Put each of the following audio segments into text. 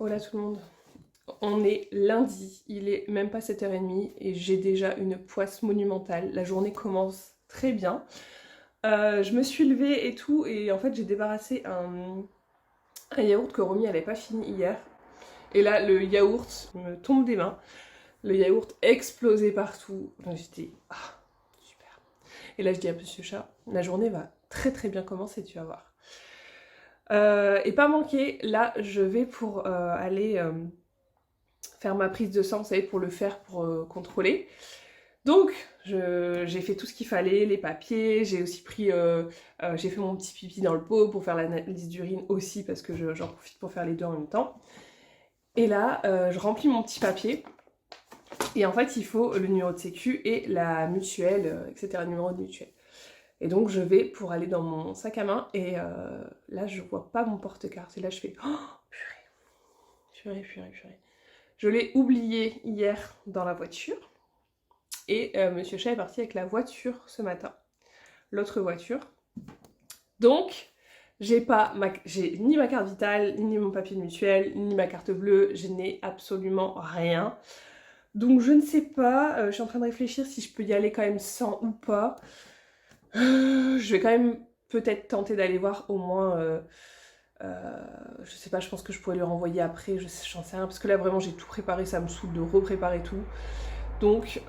Hola tout le monde. On est lundi, il est même pas 7h30 et j'ai déjà une poisse monumentale. La journée commence très bien. Je me suis levée et tout et en fait j'ai débarrassé un yaourt que Romy elle avait pas fini hier. Et là le yaourt me tombe des mains. Le yaourt explosé partout. Donc j'étais super. Et là je dis à Monsieur Chat, la journée va très très bien commencer, tu vas voir. Et pas manquer, là je vais pour aller faire ma prise de sang, vous savez, pour le faire, pour contrôler. Donc j'ai fait tout ce qu'il fallait, les papiers, j'ai aussi pris, j'ai fait mon petit pipi dans le pot pour faire l'analyse d'urine aussi parce que j'en profite pour faire les deux en même temps. Et là je remplis mon petit papier et en fait il faut le numéro de sécu et la mutuelle, etc. Le numéro de mutuelle. Et donc je vais pour aller dans mon sac à main et là je vois pas mon porte-carte et là je fais oh purée. Je l'ai oublié hier dans la voiture et Monsieur Chat est parti avec la voiture ce matin, l'autre voiture. Donc j'ai ni ma carte vitale, ni mon papier de mutuelle, ni ma carte bleue, je n'ai absolument rien. Donc je ne sais pas, je suis en train de réfléchir si je peux y aller quand même sans ou pas. Je vais quand même peut-être tenter d'aller voir au moins, je sais pas, je pense que je pourrais le renvoyer après, j'en sais rien, parce que là vraiment j'ai tout préparé, ça me saoule de repréparer tout. Donc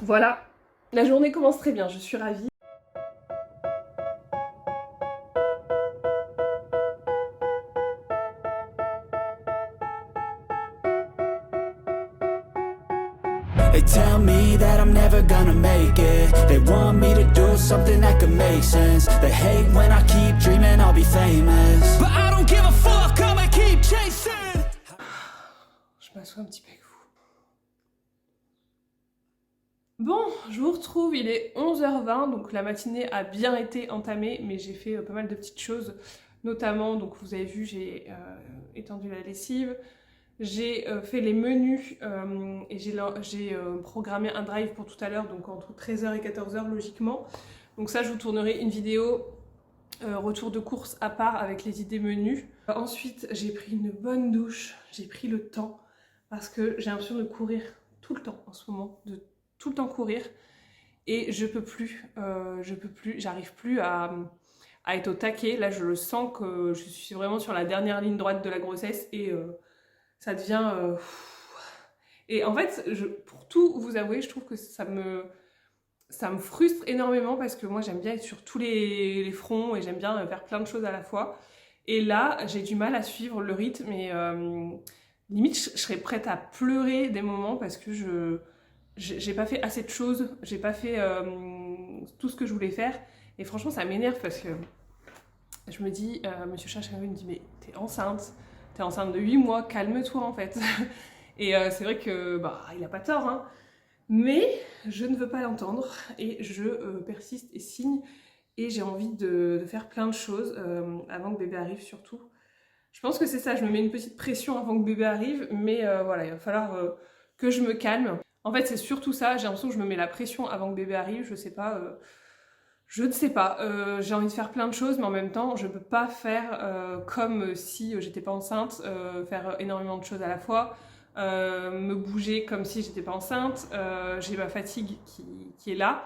voilà, la journée commence très bien, je suis ravie. They tell me that I'm never gonna make it. They want me to do something that could make sense. They hate when I keep dreaming I'll be famous, but I don't give a fuck, I'ma keep chasing. Je m'assois un petit peu avec vous. Bon, je vous retrouve, il est 11h20, donc la matinée a bien été entamée, mais j'ai fait pas mal de petites choses, notamment, donc vous avez vu, j'ai étendu la lessive, j'ai fait les menus et j'ai programmé un drive pour tout à l'heure, donc entre 13h et 14h logiquement. Donc ça, je vous tournerai une vidéo retour de course à part avec les idées menus. Ensuite, j'ai pris une bonne douche, j'ai pris le temps, parce que j'ai l'impression de courir tout le temps en ce moment, de tout le temps courir, et je peux plus, j'arrive plus à être au taquet. Là, je le sens que je suis vraiment sur la dernière ligne droite de la grossesse, et ça devient... Et en fait, pour tout vous avouer, je trouve que ça me frustre énormément parce que moi j'aime bien être sur tous les fronts et j'aime bien faire plein de choses à la fois. Et là, j'ai du mal à suivre le rythme et limite je serais prête à pleurer des moments parce que j'ai pas fait assez de choses, j'ai pas fait tout ce que je voulais faire. Et franchement, ça m'énerve parce que je me dis, Monsieur Chat, chaque fois, il me dit, mais t'es enceinte de 8 mois, calme-toi en fait. Et c'est vrai que, il a pas tort, hein. Mais je ne veux pas l'entendre et je persiste et signe. Et j'ai envie de faire plein de choses avant que bébé arrive surtout. Je pense que c'est ça, je me mets une petite pression avant que bébé arrive, mais voilà, il va falloir que je me calme. En fait, c'est surtout ça, j'ai l'impression que je me mets la pression avant que bébé arrive, je sais pas... Je ne sais pas, j'ai envie de faire plein de choses, mais en même temps, je ne peux pas faire comme si j'étais pas enceinte, faire énormément de choses à la fois, me bouger comme si j'étais pas enceinte, j'ai ma fatigue qui est là.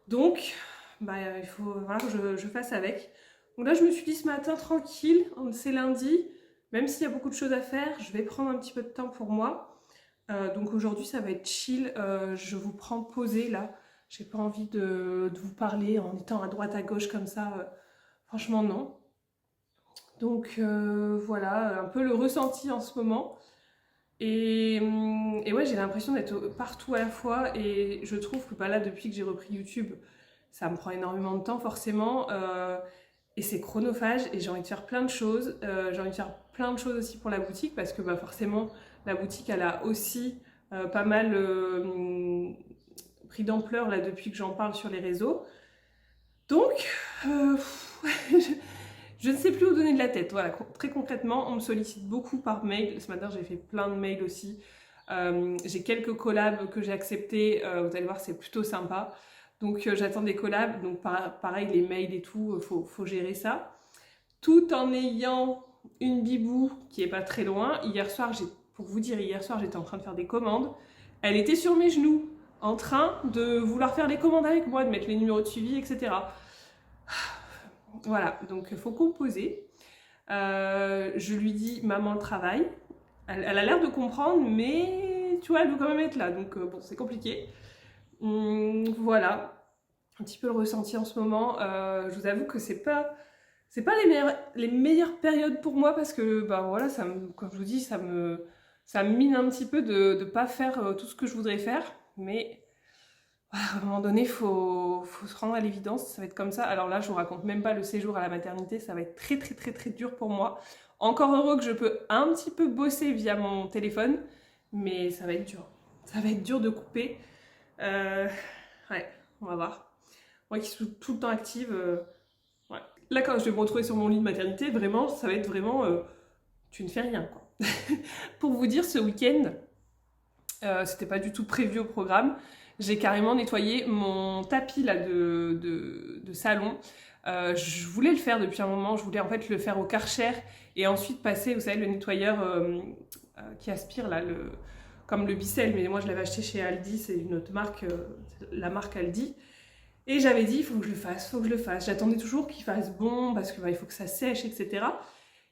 Donc, il faut vraiment que je fasse avec. Donc là, je me suis dit ce matin, tranquille, c'est lundi, même s'il y a beaucoup de choses à faire, je vais prendre un petit peu de temps pour moi. Donc aujourd'hui, ça va être chill, je vous prends posée là. J'ai pas envie de vous parler en étant à droite à gauche comme ça, franchement non. Donc voilà, un peu le ressenti en ce moment. Et ouais, j'ai l'impression d'être partout à la fois et je trouve que là, depuis que j'ai repris YouTube, ça me prend énormément de temps forcément et c'est chronophage et j'ai envie de faire plein de choses. J'ai envie de faire plein de choses aussi pour la boutique parce que forcément, la boutique, elle a aussi pas mal... pris d'ampleur là depuis que j'en parle sur les réseaux. Donc, je ne sais plus où donner de la tête. Voilà, très concrètement, on me sollicite beaucoup par mail. Ce matin, j'ai fait plein de mails aussi. J'ai quelques collabs que j'ai acceptés. Vous allez voir, c'est plutôt sympa. Donc, j'attends des collabs. Donc, pareil, les mails et tout, faut gérer ça. Tout en ayant une bibou qui est pas très loin. Hier soir, pour vous dire, hier soir, j'étais en train de faire des commandes. Elle était sur mes genoux, en train de vouloir faire les commandes avec moi, de mettre les numéros de suivi, etc. Voilà, donc il faut composer. Je lui dis, maman, le travail. Elle a l'air de comprendre, mais tu vois, elle veut quand même être là, donc bon, c'est compliqué. Voilà, un petit peu le ressenti en ce moment. Je vous avoue que c'est pas les meilleures périodes pour moi parce que, bah voilà, comme je vous dis, ça me mine un petit peu de ne pas faire tout ce que je voudrais faire, mais à un moment donné, faut se rendre à l'évidence, ça va être comme ça. Alors là, je vous raconte même pas le séjour à la maternité, ça va être très très très très dur pour moi. Encore heureux que je peux un petit peu bosser via mon téléphone, mais ça va être dur. Ça va être dur de couper. Ouais, on va voir. Moi qui suis tout le temps active, ouais. Là, quand je vais me retrouver sur mon lit de maternité, vraiment, ça va être vraiment... tu ne fais rien, quoi. Pour vous dire, ce week-end, c'était pas du tout prévu au programme. J'ai carrément nettoyé mon tapis là de salon. Je voulais le faire depuis un moment, je voulais en fait le faire au Karcher et ensuite passer, vous savez, le nettoyeur qui aspire là, comme le Bicel, mais moi je l'avais acheté chez Aldi, c'est une autre marque, la marque Aldi. Et j'avais dit, il faut que je le fasse, il faut que je le fasse. J'attendais toujours qu'il fasse bon parce qu'il faut que ça sèche, etc.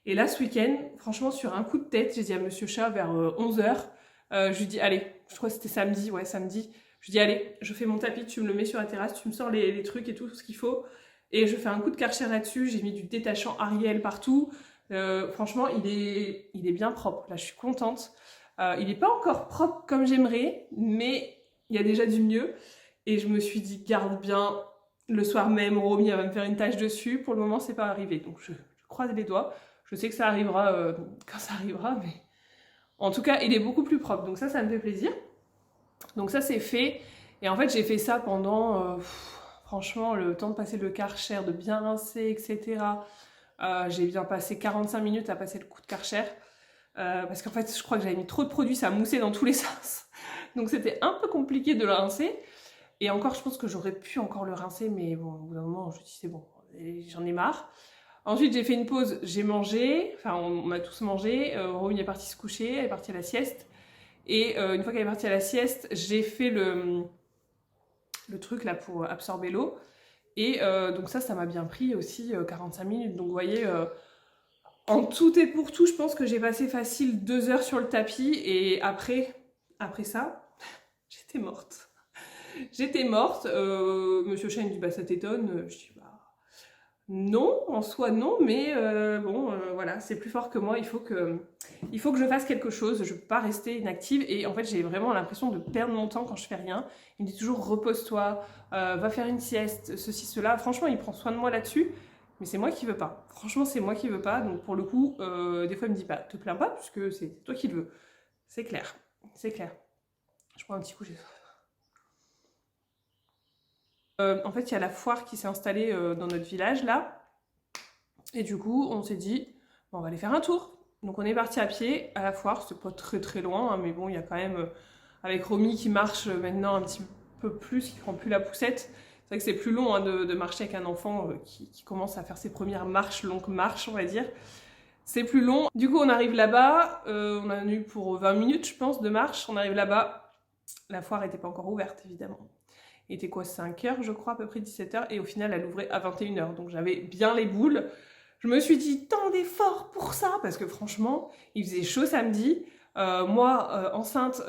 Et là, ce week-end, franchement, sur un coup de tête, j'ai dit à Monsieur Chat vers 11h, je lui dis, allez, je crois que c'était samedi, ouais, samedi. Je dis, allez, je fais mon tapis, tu me le mets sur la terrasse, tu me sors les trucs et tout ce qu'il faut. Et je fais un coup de Karcher là-dessus, j'ai mis du détachant Ariel partout. Franchement, il est bien propre. Là, je suis contente. Il n'est pas encore propre comme j'aimerais, mais il y a déjà du mieux. Et je me suis dit, garde bien, le soir même, Romy elle va me faire une tache dessus. Pour le moment, c'est pas arrivé. Donc, je croise les doigts. Je sais que ça arrivera quand ça arrivera, mais en tout cas, il est beaucoup plus propre. Donc ça me fait plaisir. Donc ça, c'est fait. Et en fait, j'ai fait ça pendant, franchement, le temps de passer le Karcher, de bien rincer, etc. J'ai bien passé 45 minutes à passer le coup de Karcher. Parce qu'en fait, je crois que j'avais mis trop de produits, ça moussait dans tous les sens. Donc c'était un peu compliqué de le rincer. Et encore, je pense que j'aurais pu encore le rincer, mais bon, au bout d'un moment, je me dis c'est bon, j'en ai marre. Ensuite, j'ai fait une pause, j'ai mangé, enfin on a tous mangé, Romy est partie se coucher, elle est partie à la sieste. Et une fois qu'elle est partie à la sieste, j'ai fait le truc là pour absorber l'eau. Et donc ça m'a bien pris aussi 45 minutes. Donc vous voyez, en tout et pour tout, je pense que j'ai passé facile 2 heures sur le tapis. Et après ça, j'étais morte. J'étais morte. Monsieur Chat me dit, bah ça t'étonne. Je dis, bah non, en soi non, mais bon, voilà, c'est plus fort que moi. Il faut que je fasse quelque chose. Je peux pas rester inactive. Et en fait, j'ai vraiment l'impression de perdre mon temps quand je fais rien. Il me dit toujours, repose-toi, va faire une sieste, ceci, cela. Franchement, il prend soin de moi là-dessus. Mais c'est moi qui veux pas. Franchement, c'est moi qui veux pas. Donc pour le coup, des fois, il me dit, bah te plains pas, puisque c'est toi qui le veux. C'est clair. C'est clair. Je prends un petit coup, j'ai soif. En fait, il y a la foire qui s'est installée dans notre village, là. Et du coup, on s'est dit, bon, on va aller faire un tour. Donc, on est parti à pied à la foire. C'est pas très très loin, hein, mais bon, il y a quand même, avec Romy qui marche maintenant un petit peu plus, qui prend plus la poussette. C'est vrai que c'est plus long hein, de marcher avec un enfant qui commence à faire ses premières marches, longues marches, on va dire. C'est plus long. Du coup, on arrive là-bas. On a eu pour 20 minutes, je pense, de marche. On arrive là-bas. La foire n'était pas encore ouverte, évidemment. Il était quoi, 5h, je crois, à peu près 17h. Et au final, elle ouvrait à 21h. Donc, j'avais bien les boules. Je me suis dit, tant d'efforts pour ça. Parce que franchement, il faisait chaud samedi. Moi, enceinte,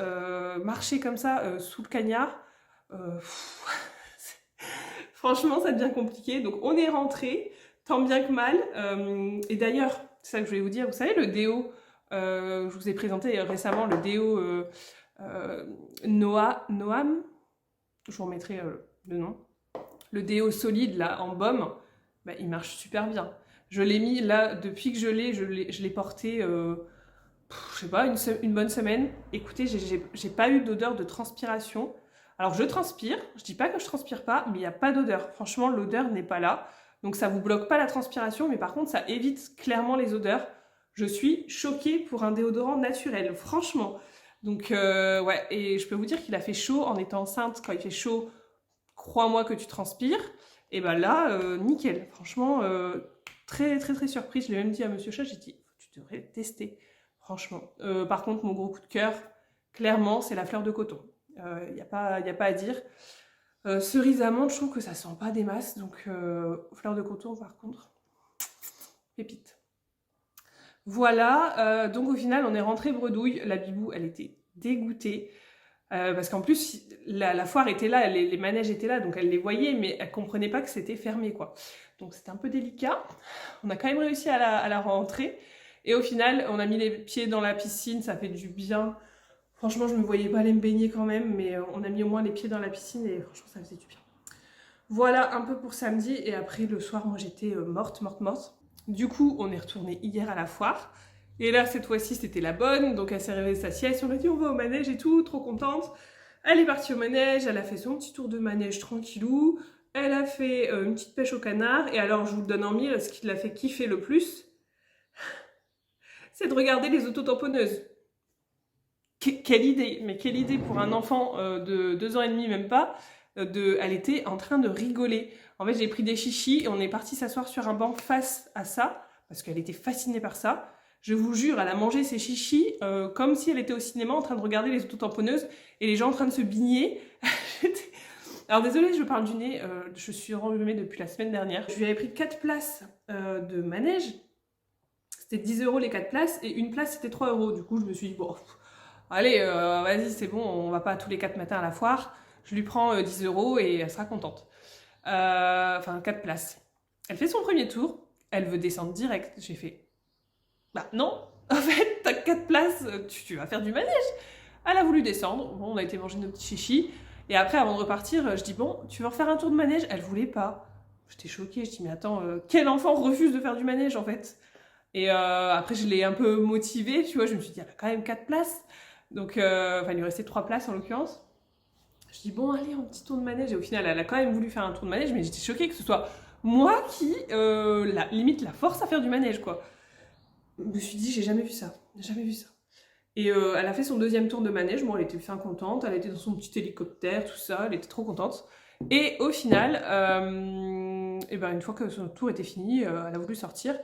marcher comme ça, sous le cagnard. Franchement, ça devient compliqué. Donc, on est rentré, tant bien que mal. Et d'ailleurs, c'est ça que je voulais vous dire. Vous savez, le déo, je vous ai présenté récemment le déo Noam. Je vous remettrai le nom. Le déo solide, là, en baume, bah, il marche super bien. Je l'ai mis, là, depuis que je l'ai porté, je sais pas, une bonne semaine. Écoutez, j'ai pas eu d'odeur de transpiration. Alors, je transpire. Je dis pas que je transpire pas, mais il n'y a pas d'odeur. Franchement, l'odeur n'est pas là. Donc, ça vous bloque pas la transpiration, mais par contre, ça évite clairement les odeurs. Je suis choquée pour un déodorant naturel, franchement. Donc, ouais, et je peux vous dire qu'il a fait chaud en étant enceinte. Quand il fait chaud, crois-moi que tu transpires. Et ben là, nickel. Franchement, très, très, très surprise. Je l'ai même dit à Monsieur Chat, j'ai dit, devrais tester, franchement. Par contre, mon gros coup de cœur, clairement, c'est la fleur de coton. Il n'y a pas à dire. Cerise amande, je trouve que ça sent pas des masses, donc fleur de coton, par contre, pépite. Voilà, donc au final, on est rentré bredouille. La bibou, elle était dégoûtée. Parce qu'en plus, la foire était là, les manèges étaient là, donc elle les voyait, mais elle comprenait pas que c'était fermé, quoi. Donc c'était un peu délicat. On a quand même réussi à la rentrer. Et au final, on a mis les pieds dans la piscine, ça fait du bien. Franchement, je me voyais pas aller me baigner quand même, mais on a mis au moins les pieds dans la piscine et franchement, ça faisait du bien. Voilà un peu pour samedi. Et après, le soir, moi, j'étais morte. Du coup, on est retourné hier à la foire. Et là, cette fois-ci, c'était la bonne. Donc, elle s'est réveillée de sa sieste. On a dit, on va au manège et tout, trop contente. Elle est partie au manège. Elle a fait son petit tour de manège tranquillou. Elle a fait une petite pêche au canard. Et alors, je vous le donne en mille, ce qui l'a fait kiffer le plus, c'est de regarder les autotamponneuses. Quelle idée! Mais quelle idée pour un enfant de 2 ans et demi, même pas. Elle était en train de rigoler. En fait, j'ai pris des chichis et on est parti s'asseoir sur un banc face à ça. Parce qu'elle était fascinée par ça. Je vous jure, elle a mangé ses chichis comme si elle était au cinéma en train de regarder les autotamponneuses et les gens en train de se baigner. Alors désolée, je parle du nez, je suis enrhumée depuis la semaine dernière. Je lui avais pris 4 places de manège. C'était 10 € les 4 places et une place c'était 3 €. Du coup, je me suis dit, bon, allez, vas-y, c'est bon, on va pas tous les 4 matins à la foire. Je lui prends 10 € et elle sera contente. Enfin, 4 places. Elle fait son premier tour, elle veut descendre direct. J'ai fait, bah non, en fait, t'as 4 places, tu vas faire du manège. Elle a voulu descendre, bon, on a été manger nos petits chichis. Et après, avant de repartir, je dis, bon, tu veux refaire un tour de manège? Elle voulait pas. J'étais choquée, je dis, mais attends, quel enfant refuse de faire du manège, en fait? Et après, je l'ai un peu motivée, tu vois, je me suis dit, elle a quand même 4 places. Donc, il lui restait 3 places, en l'occurrence. Je dis, bon, allez, un petit tour de manège. Et au final, elle a quand même voulu faire un tour de manège, mais j'étais choquée que ce soit moi qui, limite, la force à faire du manège, quoi. Je me suis dit, j'ai jamais vu ça. Et elle a fait son deuxième tour de manège. Bon, elle était fin contente. Elle était dans son petit hélicoptère, tout ça. Elle était trop contente. Et au final, une fois que son tour était fini, elle a voulu sortir.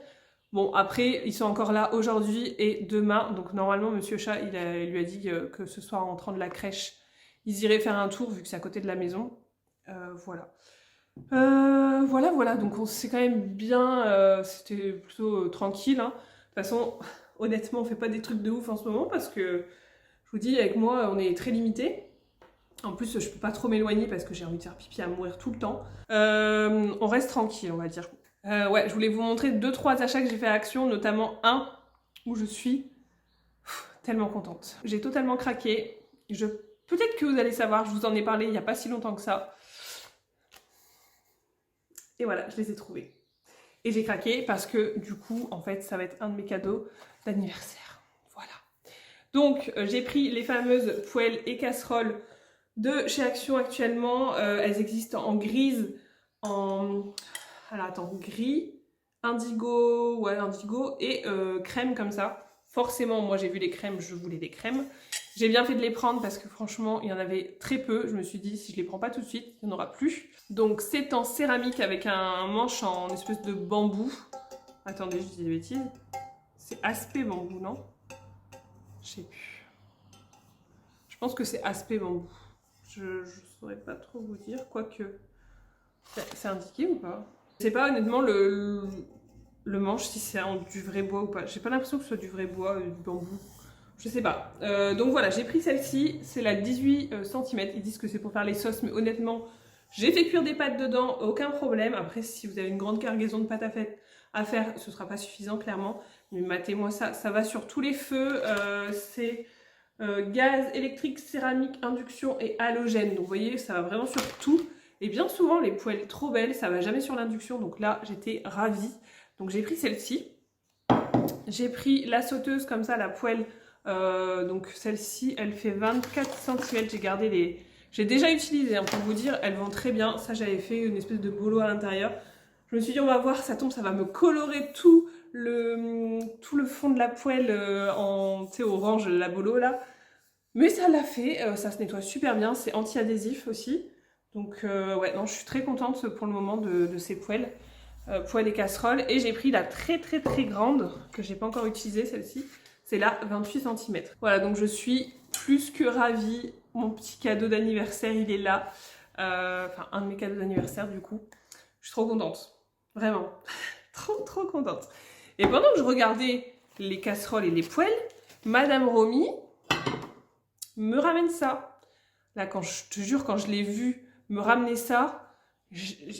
Bon, après, ils sont encore là aujourd'hui et demain. Donc, normalement, Monsieur Chat, il lui a dit que ce soir, en rentrant de la crèche, ils iraient faire un tour, vu que c'est à côté de la maison. Voilà. Voilà. Donc, on s'est quand même bien... C'était plutôt tranquille, hein. De toute façon, honnêtement, on fait pas des trucs de ouf en ce moment parce que, je vous dis, avec moi, on est très limité. En plus, je peux pas trop m'éloigner parce que j'ai envie de faire pipi à mourir tout le temps. On reste tranquille, on va dire. Ouais, je voulais vous montrer 2-3 achats que j'ai fait à Action, notamment un où je suis tellement contente. J'ai totalement craqué. Peut-être que vous allez savoir, je vous en ai parlé il n'y a pas si longtemps que ça. Et voilà, je les ai trouvés. Et j'ai craqué parce que du coup, en fait, ça va être un de mes cadeaux d'anniversaire. Voilà. Donc, j'ai pris les fameuses poêles et casseroles de chez Action actuellement. Elles existent en grise, alors attends, gris, indigo et crème comme ça. Forcément, moi j'ai vu les crèmes, je voulais des crèmes. J'ai bien fait de les prendre parce que franchement, il y en avait très peu. Je me suis dit, si je les prends pas tout de suite, il n'y en aura plus. Donc c'est en céramique avec un manche en espèce de bambou. Attendez, je dis des bêtises. C'est aspect bambou, non? Je sais plus. Je pense que c'est aspect bambou. Je saurais pas trop vous dire, quoique... C'est indiqué ou pas? Je sais pas honnêtement le manche si c'est du vrai bois ou pas. J'ai pas l'impression que ce soit du vrai bois, du bambou. Je sais pas. Donc voilà, j'ai pris celle-ci. C'est la 18 cm. Ils disent que c'est pour faire les sauces, mais honnêtement, j'ai fait cuire des pâtes dedans, aucun problème. Après, si vous avez une grande cargaison de pâtes à faire, ce sera pas suffisant clairement. Mais matez-moi ça, ça va sur tous les feux. C'est gaz, électrique, céramique, induction et halogène. Donc vous voyez, ça va vraiment sur tout. Et bien souvent, les poêles trop belles, ça va jamais sur l'induction. Donc là, j'étais ravie. Donc j'ai pris celle-ci. J'ai pris la sauteuse comme ça, la poêle. Donc celle-ci, elle fait 24 cm. J'ai gardé les... J'ai déjà utilisé, hein, pour vous dire, elles vont très bien. Ça, j'avais fait une espèce de bolo à l'intérieur. Je me suis dit, on va voir, ça tombe, ça va me colorer tout le fond de la poêle en, tu sais, orange, la bolo là. Mais ça l'a fait, ça se nettoie super bien. C'est anti-adhésif aussi. Donc ouais, non, je suis très contente pour le moment de ces poêles. poêle et casserole. Et j'ai pris la très grande, que j'ai pas encore utilisée celle-ci. C'est la 28 cm. Voilà, donc je suis plus que ravie. Mon petit cadeau d'anniversaire, il est là. Enfin, un de mes cadeaux d'anniversaire du coup. Je suis trop contente. Vraiment. trop contente. Et pendant que je regardais les casseroles et les poêles, Madame Romy me ramène ça. Là, je te jure, quand je l'ai vue me ramener ça,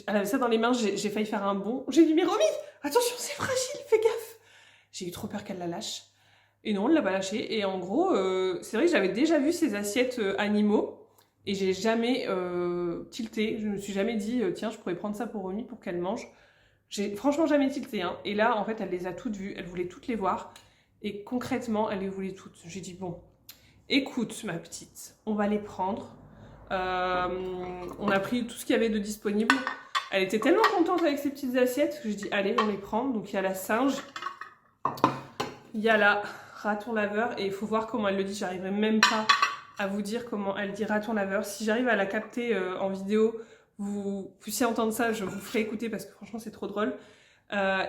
elle avait ça dans les mains, j'ai failli faire un bond. J'ai dit, mais Romy, attention, c'est fragile, fais gaffe. J'ai eu trop peur qu'elle la lâche. Et non, elle l'a pas lâché. Et en gros, c'est vrai que j'avais déjà vu ces assiettes animaux et j'ai jamais tilté. Je me suis jamais dit, tiens, je pourrais prendre ça pour Romy pour qu'elle mange. J'ai franchement jamais tilté. Hein. Et là, en fait, elle les a toutes vues. Elle voulait toutes les voir. Et concrètement, elle les voulait toutes. J'ai dit, bon, écoute, ma petite, on va les prendre. On a pris tout ce qu'il y avait de disponible. Elle était tellement contente avec ces petites assiettes que j'ai dit, allez, on les prend. Donc, il y a la singe. Il y a la raton laveur. Et il faut voir comment elle le dit. J'arriverai même pas à vous dire comment elle dit raton laveur. Si j'arrive à la capter en vidéo, vous puissiez entendre ça, je vous ferai écouter parce que franchement, c'est trop drôle.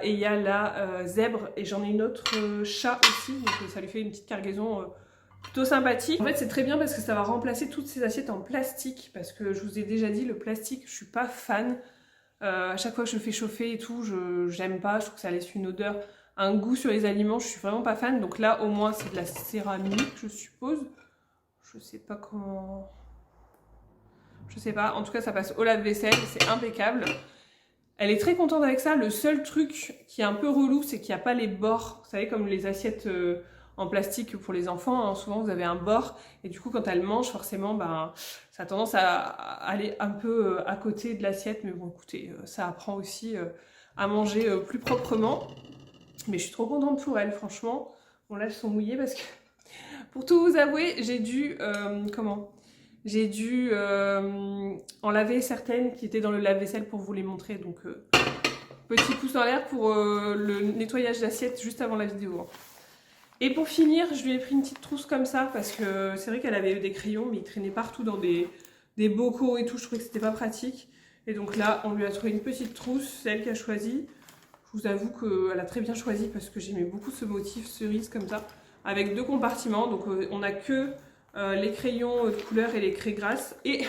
Et il y a la zèbre et j'en ai une autre chat aussi, donc ça lui fait une petite cargaison plutôt sympathique. En fait c'est très bien parce que ça va remplacer toutes ces assiettes en plastique parce que je vous ai déjà dit le plastique je suis pas fan. À chaque fois que je fais chauffer et tout, j'aime pas, je trouve que ça laisse une odeur, un goût sur les aliments, je suis vraiment pas fan. Donc là au moins c'est de la céramique je suppose, je sais pas comment, je sais pas, en tout cas ça passe au lave-vaisselle, c'est impeccable. Elle est très contente avec ça. Le seul truc qui est un peu relou, c'est qu'il n'y a pas les bords. Vous savez, comme les assiettes en plastique pour les enfants, hein, souvent vous avez un bord. Et du coup, quand elle mange, forcément, ben, ça a tendance à aller un peu à côté de l'assiette. Mais bon, écoutez, ça apprend aussi à manger plus proprement. Mais je suis trop contente pour elle, franchement. Bon, là, elles sont mouillées parce que, pour tout vous avouer, j'ai dû... J'ai dû en laver certaines qui étaient dans le lave-vaisselle pour vous les montrer. Donc, petit pouce en l'air pour le nettoyage d'assiette juste avant la vidéo. Et pour finir, je lui ai pris une petite trousse comme ça parce que c'est vrai qu'elle avait eu des crayons, mais ils traînaient partout dans des bocaux et tout. Je trouvais que c'était pas pratique. Et donc là, on lui a trouvé une petite trousse, c'est elle qui a choisi. Je vous avoue qu'elle a très bien choisi parce que j'aimais beaucoup ce motif cerise comme ça, avec 2 compartiments. Donc, on n'a que... les crayons de couleur et les craies grasses et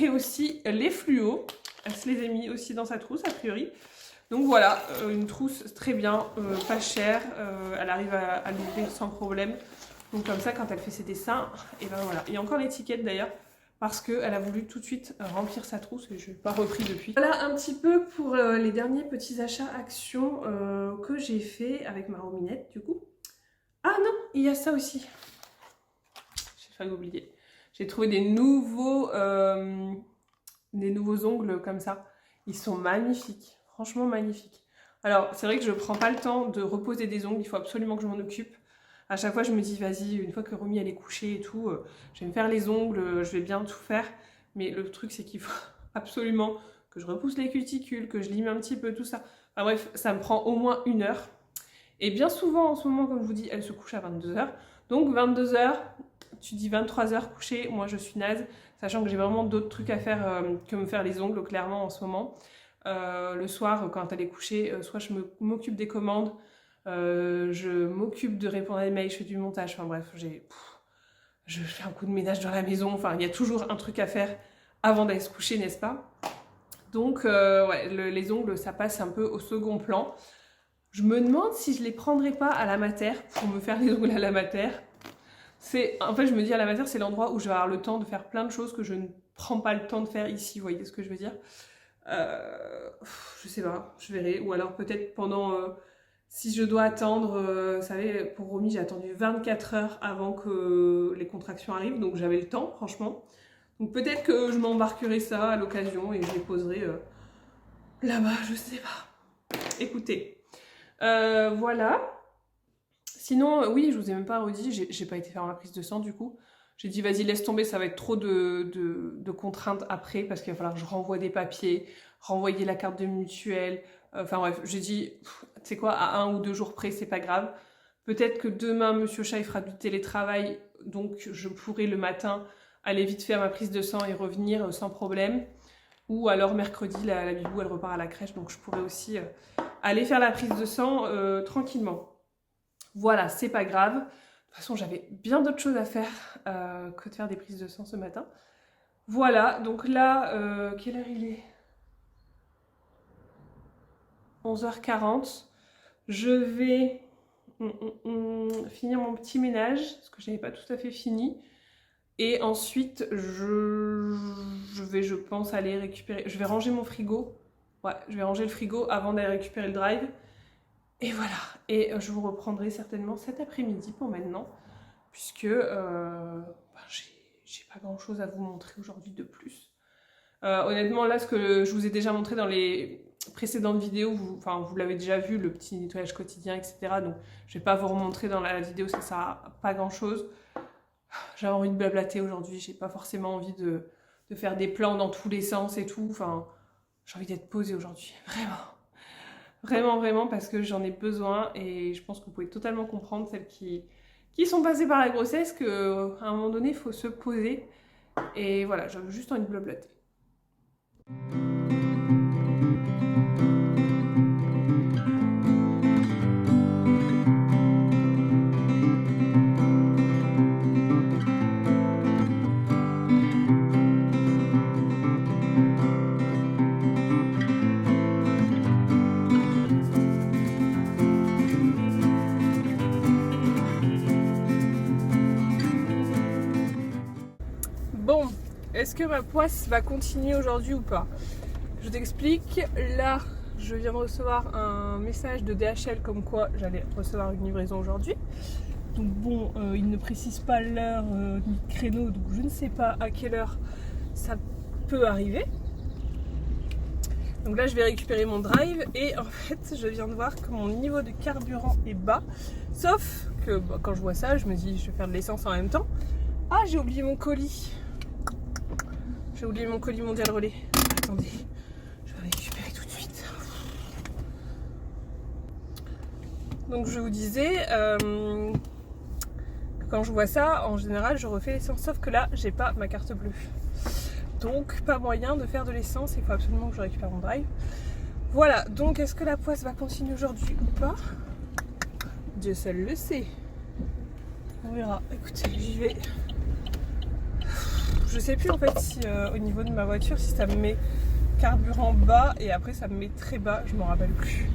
aussi les fluos. Elle se les a mis aussi dans sa trousse a priori. Donc voilà, une trousse très bien, pas chère, elle arrive à l'ouvrir sans problème. Donc comme ça quand elle fait ses dessins, et ben voilà. Il y a encore l'étiquette d'ailleurs parce qu'elle a voulu tout de suite remplir sa trousse et je n'ai pas repris depuis. Voilà un petit peu pour les derniers petits achats actions que j'ai fait avec ma Rominette du coup. Ah non, il y a ça aussi. Oublié. J'ai trouvé des nouveaux ongles comme ça. Ils sont magnifiques, franchement magnifiques. Alors c'est vrai que je prends pas le temps de reposer des ongles, il faut absolument que je m'en occupe. À chaque fois je me dis vas-y, une fois que Romy elle est couchée et tout, je vais me faire les ongles, je vais bien tout faire. Mais le truc c'est qu'il faut absolument que je repousse les cuticules, que je lime un petit peu tout ça. Enfin bref, ça me prend au moins 1 heure. Et bien souvent en ce moment, comme je vous dis, elle se couche à 22 h. Donc 22 h, tu dis 23 h couché, moi je suis naze, sachant que j'ai vraiment d'autres trucs à faire que me faire les ongles clairement en ce moment. Le soir, quand elle est couchée, soit je m'occupe des commandes, je m'occupe de répondre à des mails, je fais du montage, enfin bref, je fais un coup de ménage dans la maison, enfin il y a toujours un truc à faire avant d'aller se coucher, n'est-ce pas? Donc ouais, les ongles ça passe un peu au second plan. Je me demande si je les prendrais pas à la mater pour me faire les ongles à la mater. En fait, je me dis à la mater, c'est l'endroit où je vais avoir le temps de faire plein de choses que je ne prends pas le temps de faire ici, vous voyez ce que je veux dire? Je sais pas, je verrai. Ou alors peut-être pendant... si je dois attendre, vous savez, pour Romy, j'ai attendu 24 heures avant que les contractions arrivent, donc j'avais le temps, franchement. Donc peut-être que je m'embarquerai ça à l'occasion et je les poserai là-bas, je sais pas. Écoutez. Voilà. Sinon, oui, je vous ai même pas redit, j'ai pas été faire ma prise de sang du coup. J'ai dit vas-y laisse tomber, ça va être trop de contraintes après parce qu'il va falloir que je renvoie des papiers, renvoyer la carte de mutuelle. Enfin bref, j'ai dit, tu sais quoi, à 1 ou 2 jours près, c'est pas grave. Peut-être que demain, Monsieur Chat, il fera du télétravail, donc je pourrai le matin aller vite faire ma prise de sang et revenir sans problème. Ou alors mercredi, la bibou elle repart à la crèche, donc je pourrais aussi aller faire la prise de sang tranquillement. Voilà, c'est pas grave. De toute façon, j'avais bien d'autres choses à faire que de faire des prises de sang ce matin. Voilà, donc là, quelle heure il est ? 11h40. Je vais finir mon petit ménage, parce que je n'avais pas tout à fait fini. Et ensuite, je vais, je pense, aller récupérer... Je vais ranger mon frigo. Ouais, je vais ranger le frigo avant d'aller récupérer le drive. Et voilà. Et je vous reprendrai certainement cet après-midi pour maintenant. Puisque j'ai pas grand-chose à vous montrer aujourd'hui de plus. Honnêtement, là, ce que je vous ai déjà montré dans les précédentes vidéos, vous l'avez déjà vu, le petit nettoyage quotidien, etc. Donc, je vais pas vous remontrer dans la vidéo, ça sert à pas grand-chose. J'avais envie de blablater aujourd'hui, j'ai pas forcément envie de faire des plans dans tous les sens et tout. Enfin, j'ai envie d'être posée aujourd'hui, vraiment, parce que j'en ai besoin et je pense que vous pouvez totalement comprendre, celles qui sont passées par la grossesse, qu'à un moment donné, il faut se poser. Et voilà, j'avais juste envie de blablater. Bon, est-ce que ma poisse va continuer aujourd'hui ou pas? Je t'explique. Là, je viens de recevoir un message de DHL comme quoi j'allais recevoir une livraison aujourd'hui. Donc bon, il ne précise pas l'heure ni le créneau, donc je ne sais pas à quelle heure ça peut arriver. Donc là, je vais récupérer mon drive et en fait, je viens de voir que mon niveau de carburant est bas. Sauf que quand je vois ça, je me dis je vais faire de l'essence en même temps. Ah, j'ai oublié mon colis. J'ai oublié mon colis mondial relais. Attendez, je vais récupérer tout de suite. Donc je vous disais, quand je vois ça, en général, je refais l'essence. Sauf que là, j'ai pas ma carte bleue. Donc pas moyen de faire de l'essence. Il faut absolument que je récupère mon drive. Voilà, donc est-ce que la poisse va continuer aujourd'hui ou pas? Dieu seul le sait. On verra. Écoutez, j'y vais. Je sais plus en fait si au niveau de ma voiture, si ça me met carburant bas et après ça me met très bas, je m'en rappelle plus.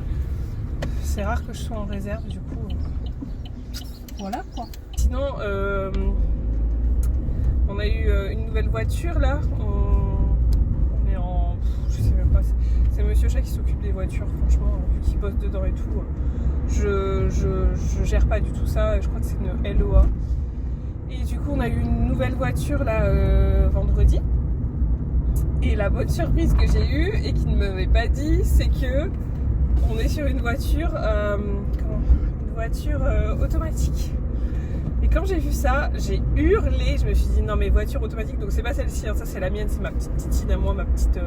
C'est rare que je sois en réserve, du coup voilà quoi. Sinon on a eu une nouvelle voiture là, on est en... je sais même pas, c'est Monsieur Chat qui s'occupe des voitures, franchement, vu qu'il bosse dedans et tout, je gère pas du tout ça, je crois que c'est une LOA. Et du coup on a eu une nouvelle voiture là vendredi. Et la bonne surprise que j'ai eue et qu'il ne m'avait pas dit, c'est que on est sur une voiture, automatique. Et quand j'ai vu ça, j'ai hurlé, je me suis dit non mais voiture automatique, donc c'est pas celle-ci, hein, ça c'est la mienne, c'est ma petite titine à moi, ma petite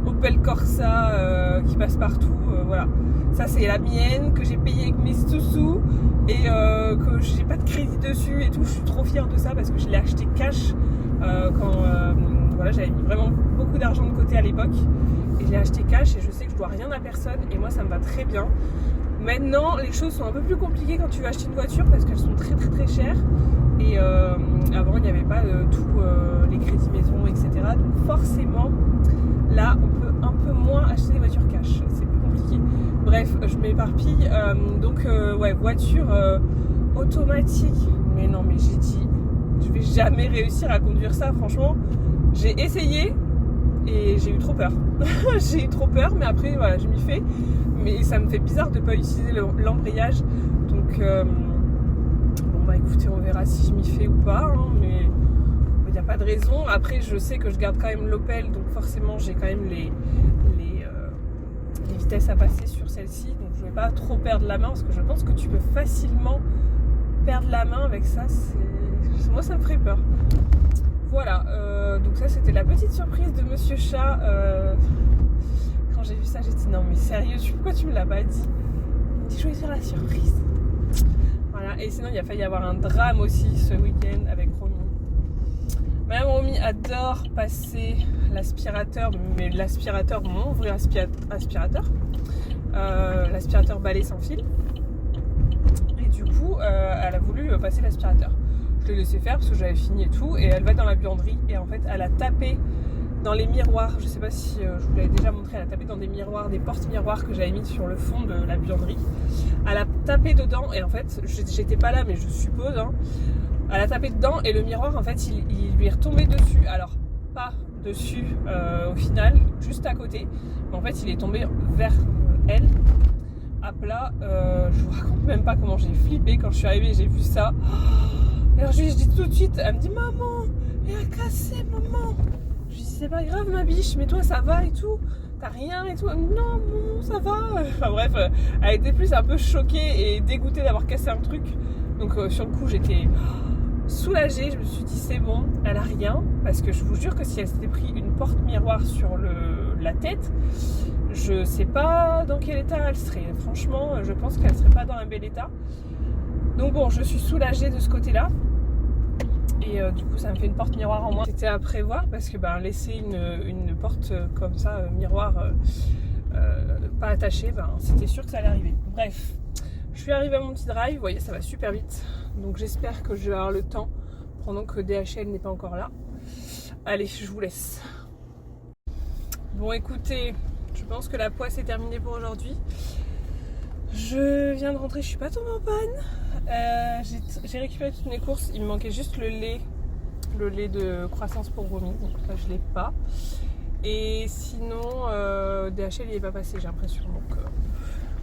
Opel Corsa qui passe partout, voilà. Ça c'est la mienne, que j'ai payée avec mes sous et que j'ai pas de crédit dessus et tout, je suis trop fière de ça parce que je l'ai acheté cash voilà, j'avais mis vraiment beaucoup d'argent de côté à l'époque et je l'ai acheté cash et je sais que je dois rien à personne et moi ça me va très bien. Maintenant, les choses sont un peu plus compliquées quand tu veux acheter une voiture parce qu'elles sont très chères. Et avant, il n'y avait pas tous les crédits maison, etc. Donc forcément, là, on peut un peu moins acheter des voitures cash. C'est plus compliqué. Bref, je m'éparpille. Ouais, voiture automatique. Mais non, mais j'ai dit, je vais jamais réussir à conduire ça. Franchement, j'ai essayé et j'ai eu trop peur. J'ai eu trop peur, mais après, voilà, je m'y fais. Mais ça me fait bizarre de ne pas utiliser l'embrayage. Donc, bon bah écoutez, on verra si je m'y fais ou pas. Hein, mais il n'y a pas de raison. Après, je sais que je garde quand même l'Opel. Donc forcément, j'ai quand même les vitesses à passer sur celle-ci. Donc je ne vais pas trop perdre la main. Parce que je pense que tu peux facilement perdre la main avec ça. Moi, ça me ferait peur. Voilà. Donc ça, c'était la petite surprise de Monsieur Chat. Quand j'ai vu ça, j'ai dit non mais sérieux, pourquoi tu me l'as pas dit? Il me dit je vais faire la surprise. Voilà, et sinon il a failli y avoir un drame aussi ce week-end avec Romy. Madame Romy adore passer l'aspirateur, mais l'aspirateur, mon vrai aspirateur, l'aspirateur balai sans fil. Et du coup, elle a voulu passer l'aspirateur. Je l'ai laissé faire parce que j'avais fini et tout. Et elle va dans la buanderie et en fait, elle a tapé dans les miroirs. Je sais pas si je vous l'avais déjà montré. Elle a tapé dans des miroirs, des portes-miroirs que j'avais mis sur le fond de la buanderie. Elle a tapé dedans et en fait, j'étais pas là, mais je suppose. Hein, elle a tapé dedans et le miroir, en fait, il lui est retombé dessus. Alors, pas dessus au final, juste à côté. Mais en fait, il est tombé vers elle, à plat. Je vous raconte même pas comment j'ai flippé quand je suis arrivée et j'ai vu ça. Alors je dis tout de suite, elle me dit maman, il a cassé maman. Je lui dis c'est pas grave ma biche, mais toi ça va et tout, t'as rien et tout. Elle me dit, non maman ça va. Enfin bref, elle était plus un peu choquée et dégoûtée d'avoir cassé un truc. Donc sur le coup j'étais soulagée, je me suis dit c'est bon, elle a rien. Parce que je vous jure que si elle s'était pris une porte miroir sur la tête, je sais pas dans quel état elle serait. Franchement, je pense qu'elle serait pas dans un bel état. Donc bon, je suis soulagée de ce côté-là. Et du coup, ça me fait une porte miroir en moins. C'était à prévoir parce que laisser une porte comme ça, miroir, pas attachée, c'était sûr que ça allait arriver. Bref, je suis arrivée à mon petit drive. Vous voyez, ça va super vite. Donc j'espère que je vais avoir le temps pendant que DHL n'est pas encore là. Allez, je vous laisse. Bon, écoutez, je pense que la poisse est terminée pour aujourd'hui. Je viens de rentrer, je suis pas tombée en panne. J'ai récupéré toutes mes courses, il me manquait juste le lait de croissance pour Romy, donc là je l'ai pas. Et sinon, DHL il est pas passé, j'ai l'impression. Donc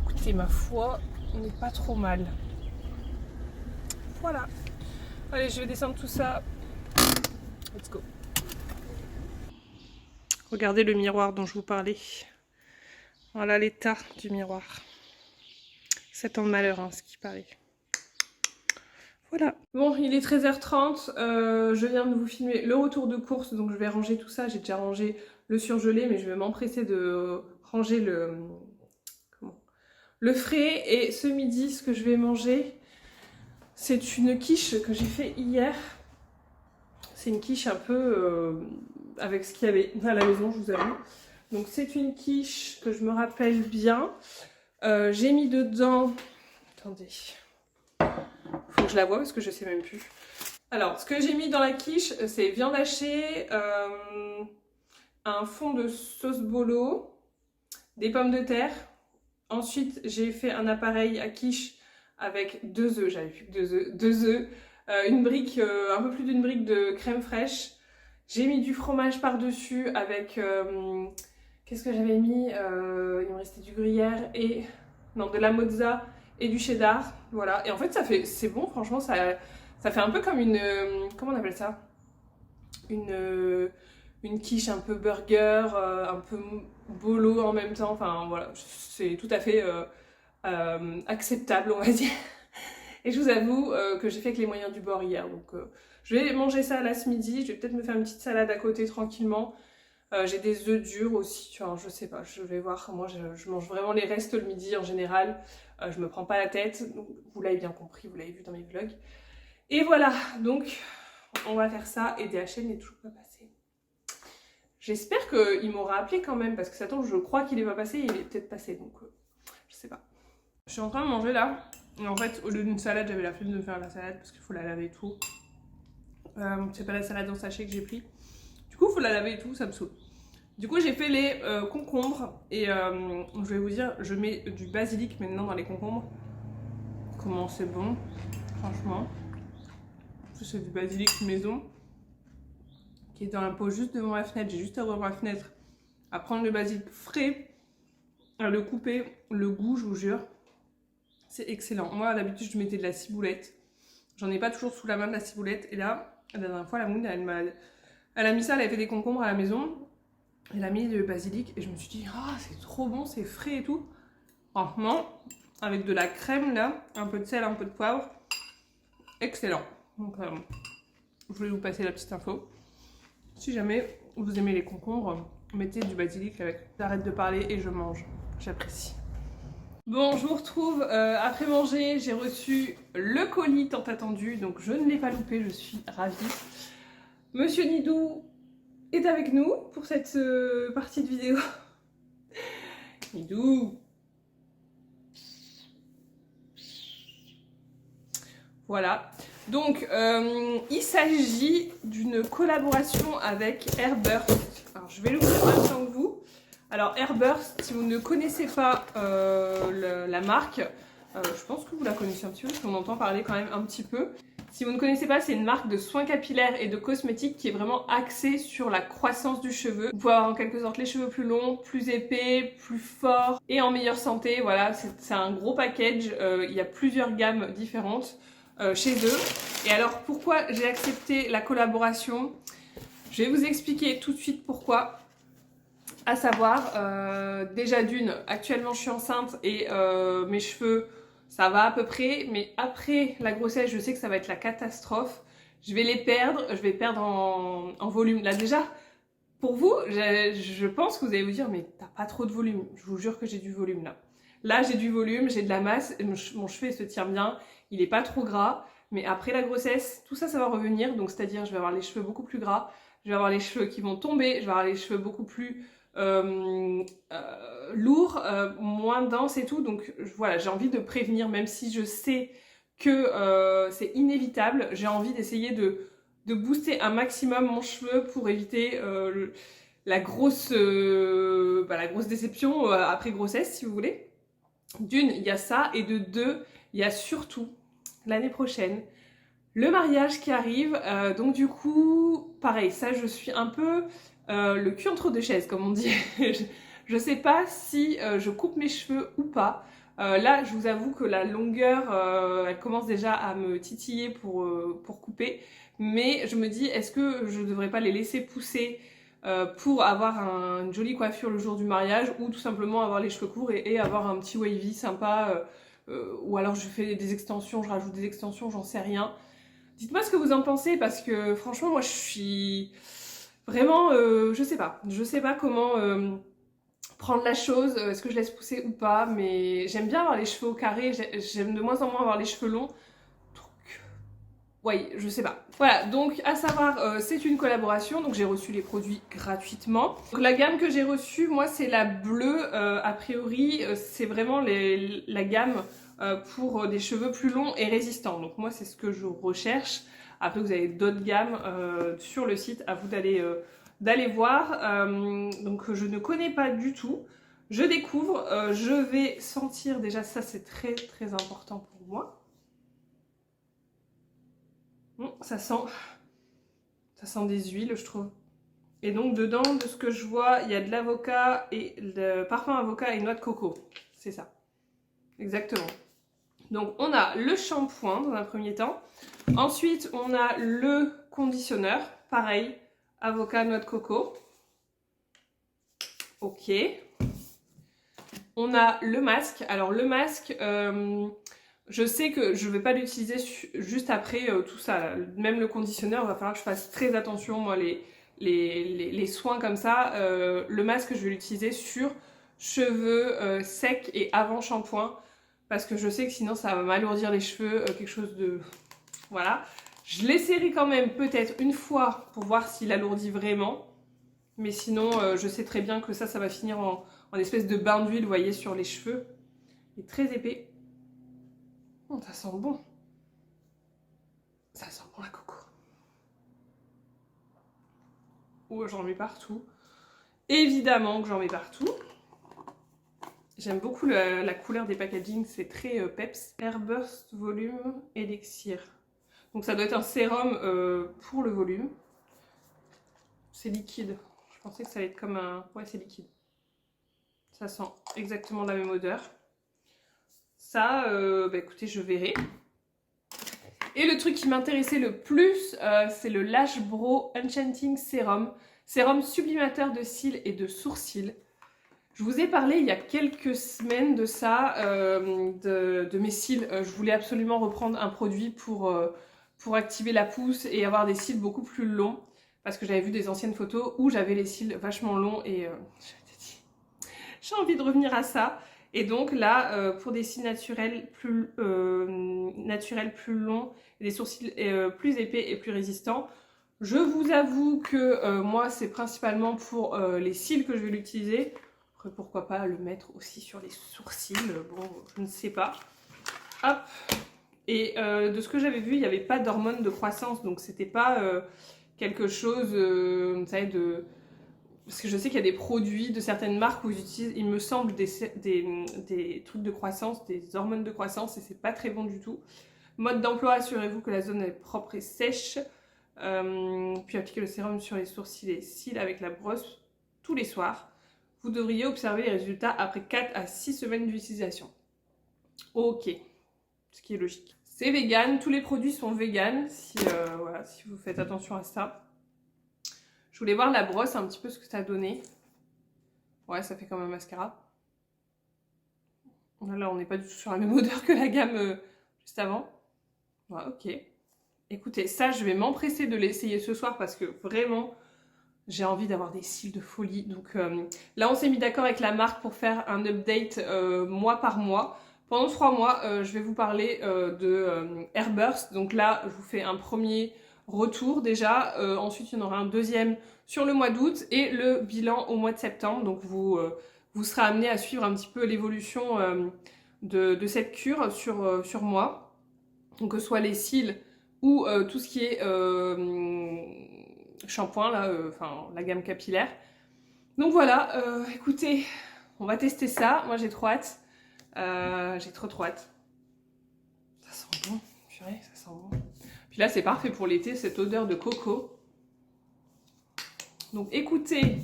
écoutez, ma foi, on n'est pas trop mal. Voilà. Allez, je vais descendre tout ça. Let's go. Regardez le miroir dont je vous parlais. Voilà l'état du miroir. 7 ans de malheur, hein, ce qui paraît. Voilà. Bon, il est 13h30. Je viens de vous filmer le retour de course. Donc je vais ranger tout ça. J'ai déjà rangé le surgelé, mais je vais m'empresser de ranger le frais. Et ce midi, ce que je vais manger, c'est une quiche que j'ai fait hier. C'est une quiche un peu avec ce qu'il y avait à la maison, je vous avoue. Donc c'est une quiche que je me rappelle bien. J'ai mis dedans... Attendez. Faut que je la voie parce que je sais même plus. Alors, ce que j'ai mis dans la quiche, c'est viande hachée, un fond de sauce bolo, des pommes de terre. Ensuite, j'ai fait un appareil à quiche avec 2 œufs. J'avais plus que 2 œufs. Une brique, un peu plus d'une brique de crème fraîche. J'ai mis du fromage par-dessus avec... qu'est-ce que j'avais mis il me restait du gruyère et... Non, de la mozza et du cheddar. Voilà. Et en fait, c'est bon, franchement, ça fait un peu comme une... comment on appelle ça? Une quiche un peu burger, un peu bolo en même temps. Enfin, voilà. C'est tout à fait acceptable, on va dire. Et je vous avoue que j'ai fait avec les moyens du bord hier. Donc, je vais manger ça là ce midi. Je vais peut-être me faire une petite salade à côté tranquillement. J'ai des œufs durs aussi, enfin, je sais pas, je vais voir. Moi je mange vraiment les restes le midi en général, je me prends pas la tête, donc, vous l'avez bien compris, vous l'avez vu dans mes vlogs. Et voilà, donc on va faire ça et DHL n'est toujours pas passé. J'espère qu'il m'aura appelé quand même, parce que ça tombe, je crois qu'il est pas passé, il est peut-être passé, donc je sais pas. Je suis en train de manger là, et en fait au lieu d'une salade, j'avais la flemme de faire la salade parce qu'il faut la laver et tout. C'est pas la salade en sachet que j'ai pris. Du coup, il faut la laver et tout, ça me saoule. Du coup, j'ai fait les concombres et je vais vous dire, je mets du basilic maintenant dans les concombres. Comment c'est bon, franchement. C'est du basilic maison qui est dans la pot juste devant la fenêtre. J'ai juste à ouvrir ma fenêtre, à prendre le basilic frais, à le couper. Le goût, je vous jure, c'est excellent. Moi, d'habitude, je mettais de la ciboulette. J'en ai pas toujours sous la main de la ciboulette. Et là, la dernière fois, la Moon, elle a mis ça, elle avait fait des concombres à la maison. Elle a mis le basilic et je me suis dit, ah, c'est trop bon, c'est frais et tout. Franchement, avec de la crème là, un peu de sel, un peu de poivre, excellent. Donc, je voulais vous passer la petite info. Si jamais vous aimez les concombres, mettez du basilic avec. J'arrête de parler et je mange. J'apprécie. Bon, je vous retrouve après manger. J'ai reçu le colis tant attendu, donc je ne l'ai pas loupé, je suis ravie. Monsieur Nidou est avec nous pour cette partie de vidéo. Nidou. Voilà. Donc, il s'agit d'une collaboration avec Airburst. Alors, je vais l'ouvrir en même temps que vous. Alors, Airburst, si vous ne connaissez pas la marque, je pense que vous la connaissez un petit peu, parce qu'on entend parler quand même un petit peu. Si vous ne connaissez pas, c'est une marque de soins capillaires et de cosmétiques qui est vraiment axée sur la croissance du cheveu. Vous pouvez avoir en quelque sorte les cheveux plus longs, plus épais, plus forts et en meilleure santé. Voilà, c'est un gros package. Il y a plusieurs gammes différentes chez eux. Et alors, pourquoi j'ai accepté la collaboration? Je vais vous expliquer tout de suite pourquoi. À savoir, déjà d'une, actuellement je suis enceinte et mes cheveux, ça va à peu près, mais après la grossesse, je sais que ça va être la catastrophe. Je vais les perdre, je vais perdre en volume. Là déjà, pour vous, je pense que vous allez vous dire, mais t'as pas trop de volume. Je vous jure que j'ai du volume là. Là, j'ai du volume, j'ai de la masse, mon cheveu il se tient bien, il est pas trop gras. Mais après la grossesse, tout ça, ça va revenir. Donc c'est-à-dire, je vais avoir les cheveux beaucoup plus gras, je vais avoir les cheveux qui vont tomber, je vais avoir les cheveux beaucoup plus lourd, moins dense et tout, donc voilà, j'ai envie de prévenir, même si je sais que c'est inévitable, j'ai envie d'essayer de booster un maximum mon cheveu pour éviter la grosse déception après grossesse, si vous voulez. D'une, il y a ça, et de deux, il y a surtout l'année prochaine le mariage qui arrive, donc du coup, pareil, ça je suis un peu le cul entre deux chaises, comme on dit. Je sais pas si je coupe mes cheveux ou pas. Là, je vous avoue que la longueur, elle commence déjà à me titiller pour couper. Mais je me dis, est-ce que je devrais pas les laisser pousser pour avoir une jolie coiffure le jour du mariage, ou tout simplement avoir les cheveux courts et avoir un petit wavy sympa, ou alors je fais des extensions, je rajoute des extensions, j'en sais rien. Dites-moi ce que vous en pensez, parce que franchement, moi je suis vraiment, je sais pas comment prendre la chose, est-ce que je laisse pousser ou pas, mais j'aime bien avoir les cheveux au carré, j'aime de moins en moins avoir les cheveux longs, donc, ouais, je sais pas. Voilà, donc à savoir, c'est une collaboration, donc j'ai reçu les produits gratuitement. Donc la gamme que j'ai reçue, moi c'est la bleue, a priori, c'est vraiment la gamme pour des cheveux plus longs et résistants. Donc moi c'est ce que je recherche. Après vous avez d'autres gammes sur le site, à vous d'aller voir. Donc je ne connais pas du tout. Je découvre, je vais sentir déjà, ça c'est très très important pour moi. Ça sent des huiles, je trouve. Et donc dedans, de ce que je vois, il y a de l'avocat et le parfum avocat et noix de coco. C'est ça. Exactement. Donc on a le shampoing dans un premier temps. Ensuite, on a le conditionneur. Pareil, avocat, noix de coco. Ok. On a le masque. Alors le masque, je sais que je ne vais pas l'utiliser juste après tout ça. Là. Même le conditionneur, il va falloir que je fasse très attention. Moi, les soins comme ça, le masque, je vais l'utiliser sur cheveux secs et avant shampoing. Parce que je sais que sinon, ça va m'alourdir les cheveux. Quelque chose de... Voilà. Je l'essaierai quand même peut-être une fois pour voir s'il alourdit vraiment. Mais sinon, je sais très bien que ça va finir en espèce de bain d'huile, vous voyez, sur les cheveux. Il est très épais. Oh, ça sent bon. Ça sent bon la coco. Oh, j'en mets partout. Évidemment que j'en mets partout. J'aime beaucoup la couleur des packaging, c'est très peps. Airburst Volume Elixir. Donc ça doit être un sérum pour le volume. C'est liquide. Je pensais que ça allait être comme un... Ouais, c'est liquide. Ça sent exactement la même odeur. Ça, bah écoutez, je verrai. Et le truc qui m'intéressait le plus, c'est le Lash Brow Enchanting Serum. Sérum sublimateur de cils et de sourcils. Je vous ai parlé il y a quelques semaines de ça, de mes cils. Je voulais absolument reprendre un produit pour activer la pousse et avoir des cils beaucoup plus longs. Parce que j'avais vu des anciennes photos où j'avais les cils vachement longs et j'ai envie de revenir à ça. Et donc là, pour des cils naturels plus longs, et des sourcils plus épais et plus résistants, Je vous avoue que moi, c'est principalement pour les cils que je vais l'utiliser. Après, pourquoi pas le mettre aussi sur les sourcils, bon, je ne sais pas. Hop. Et de ce que j'avais vu, il n'y avait pas d'hormones de croissance, donc c'était pas quelque chose, vous savez, de... Parce que je sais qu'il y a des produits de certaines marques où ils utilisent, il me semble, des trucs de croissance, des hormones de croissance, et c'est pas très bon du tout. Mode d'emploi, assurez-vous que la zone est propre et sèche. Puis appliquez le sérum sur les sourcils et cils avec la brosse tous les soirs. Vous devriez observer les résultats après 4 à 6 semaines d'utilisation. Ok, ce qui est logique. C'est vegan, tous les produits sont vegan, voilà, si vous faites attention à ça. Je voulais voir la brosse, un petit peu ce que ça a donné. Ouais, ça fait comme un mascara. Là, on n'est pas du tout sur la même odeur que la gamme juste avant. Ouais, ok. Écoutez, ça, je vais m'empresser de l'essayer ce soir parce que vraiment, j'ai envie d'avoir des cils de folie. Donc là, on s'est mis d'accord avec la marque pour faire un update mois par mois. Pendant 3 mois, je vais vous parler de Airburst. Donc là, je vous fais un premier retour déjà. Ensuite, il y en aura un deuxième sur le mois d'août et le bilan au mois de septembre. Donc vous serez amené à suivre un petit peu l'évolution de cette cure sur moi. Donc que ce soit les cils ou tout ce qui est shampoing, là, enfin la gamme capillaire. Donc voilà, écoutez, on va tester ça. Moi j'ai trop hâte. J'ai trop hâte. Ça sent bon, purée, ça sent bon. Puis là c'est parfait pour l'été, cette odeur de coco. Donc écoutez,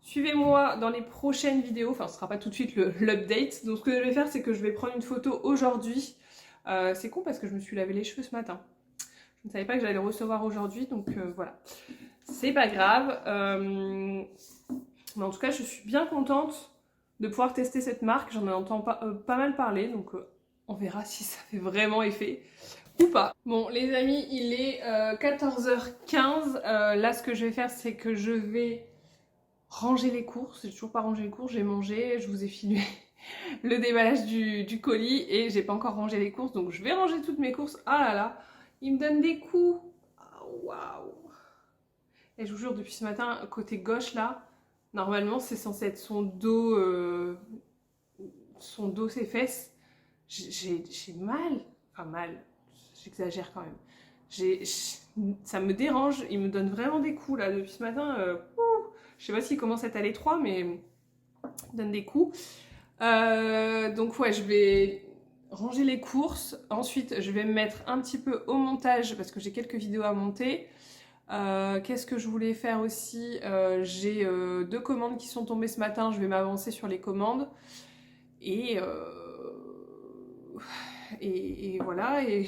suivez-moi dans les prochaines vidéos. Enfin ce sera pas tout de suite l'update. Donc ce que je vais faire c'est que je vais prendre une photo aujourd'hui. C'est con parce que je me suis lavé les cheveux ce matin. Je ne savais pas que j'allais le recevoir aujourd'hui, donc voilà. C'est pas grave. Mais en tout cas, je suis bien contente de pouvoir tester cette marque. J'en entends pas mal parler, donc on verra si ça fait vraiment effet ou pas. Bon, les amis, il est 14h15. Là, ce que je vais faire, c'est que je vais ranger les courses. J'ai toujours pas rangé les courses, j'ai mangé, je vous ai filmé le déballage du colis et j'ai pas encore rangé les courses, donc je vais ranger toutes mes courses. Ah là là, il me donne des coups. Waouh. Et je vous jure, depuis ce matin, côté gauche là, normalement c'est censé être son dos, ses fesses. J'ai mal, enfin mal, j'exagère quand même. Ça me dérange, il me donne vraiment des coups là depuis ce matin. Je sais pas s'il commence à être à l'étroit, mais il donne des coups. Donc ouais, je vais ranger les courses. Ensuite, je vais me mettre un petit peu au montage parce que j'ai quelques vidéos à monter. Qu'est-ce que je voulais faire aussi? J'ai 2 commandes qui sont tombées ce matin. Je vais m'avancer sur les commandes. Et voilà. Et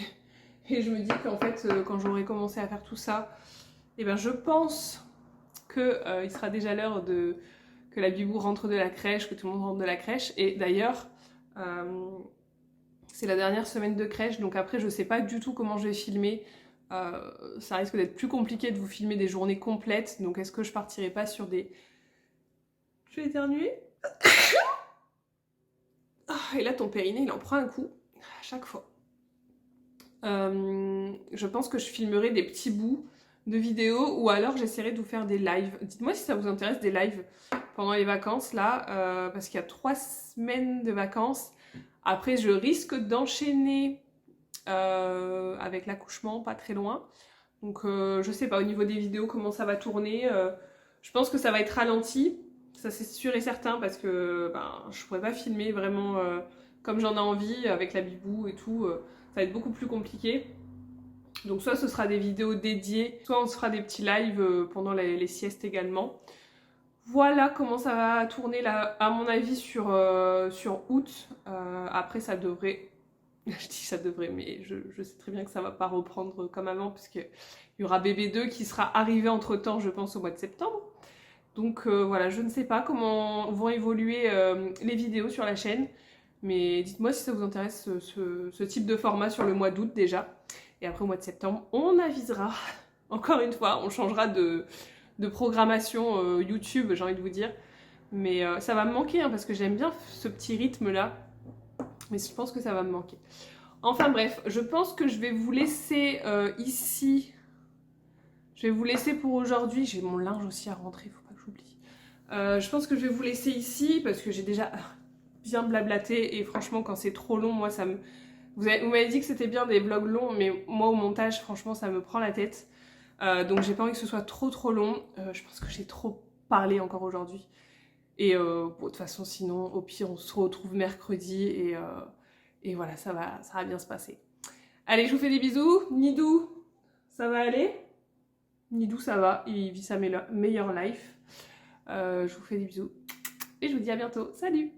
je me dis qu'en fait, quand j'aurai commencé à faire tout ça, eh ben, je pense qu'il sera déjà l'heure que la bibou rentre de la crèche, que tout le monde rentre de la crèche. Et d'ailleurs, c'est la dernière semaine de crèche, donc après je sais pas du tout comment je vais filmer. Ça risque d'être plus compliqué de vous filmer des journées complètes, donc est-ce que je partirai pas sur des... Je vais éternuer. Et là ton périnée il en prend un coup à chaque fois. Je pense que je filmerai des petits bouts de vidéos ou alors j'essaierai de vous faire des lives. Dites-moi si ça vous intéresse des lives pendant les vacances là, parce qu'il y a 3 semaines de vacances. Après je risque d'enchaîner avec l'accouchement pas très loin. Donc je sais pas au niveau des vidéos comment ça va tourner. Je pense que ça va être ralenti. Ça c'est sûr et certain parce que je pourrais pas filmer vraiment comme j'en ai envie avec la bibou et tout. Ça va être beaucoup plus compliqué. Donc soit ce sera des vidéos dédiées, soit on se fera des petits lives pendant les siestes également. Voilà comment ça va tourner là, à mon avis sur août. Après ça devrait, je dis ça devrait, mais je sais très bien que ça va pas reprendre comme avant puisqu'il y aura bébé 2 qui sera arrivé entre temps je pense au mois de septembre. Donc voilà, je ne sais pas comment vont évoluer les vidéos sur la chaîne. Mais dites-moi si ça vous intéresse ce type de format sur le mois d'août déjà. Et après au mois de septembre, on avisera. Encore une fois, on changera de programmation YouTube, j'ai envie de vous dire. Mais ça va me manquer hein, parce que j'aime bien ce petit rythme là. Mais je pense que ça va me manquer. Enfin bref, je pense que je vais vous laisser ici. je vais vous laisser pour aujourd'hui. J'ai mon linge aussi à rentrer, faut pas que j'oublie. Je pense que je vais vous laisser ici parce que j'ai déjà bien blablaté et franchement quand c'est trop long, moi ça me... Vous m'avez dit que c'était bien des vlogs longs, mais moi au montage, franchement ça me prend la tête. Donc j'ai pas envie que ce soit trop long. Je pense que j'ai trop parlé encore aujourd'hui. Et bon, de toute façon sinon, au pire on se retrouve mercredi et voilà, ça va bien se passer. Allez, je vous fais des bisous. Nidou, ça va aller? Nidou, ça va, il vit sa meilleure life. Je vous fais des bisous et je vous dis à bientôt. Salut!